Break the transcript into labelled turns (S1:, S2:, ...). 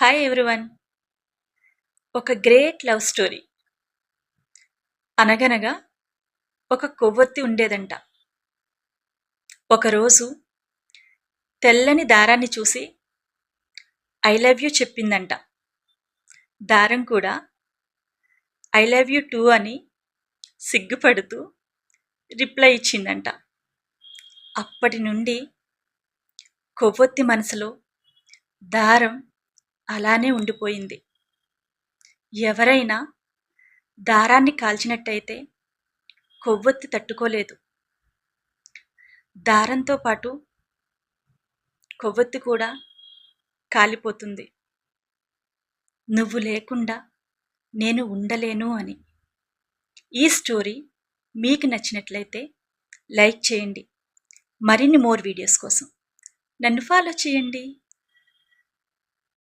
S1: Hi everyone. ఒక great love story. అనగనగా ఒక కొవ్వొత్తి ఉండేదంట. ఒకరోజు తెల్లని దారాన్ని చూసి ఐ లవ్ యూ చెప్పిందంట. దారం కూడా ఐ లవ్ యూ టూ అని సిగ్గుపడుతూ రిప్లై ఇచ్చిందంట. అప్పటి నుండి కొవ్వొత్తి మనసులో దారం అలానే ఉండిపోయింది. ఎవరైనా దారాన్ని కాల్చినట్టయితే కొవ్వొత్తి తట్టుకోలేదు. దారంతో పాటు కొవ్వొత్తి కూడా కాలిపోతుంది. నువ్వు లేకుండా నేను ఉండలేను అని. ఈ స్టోరీ మీకు నచ్చినట్లయితే లైక్ చేయండి. మరిన్ని మోర్ వీడియోస్ కోసం నన్ను ఫాలో చేయండి.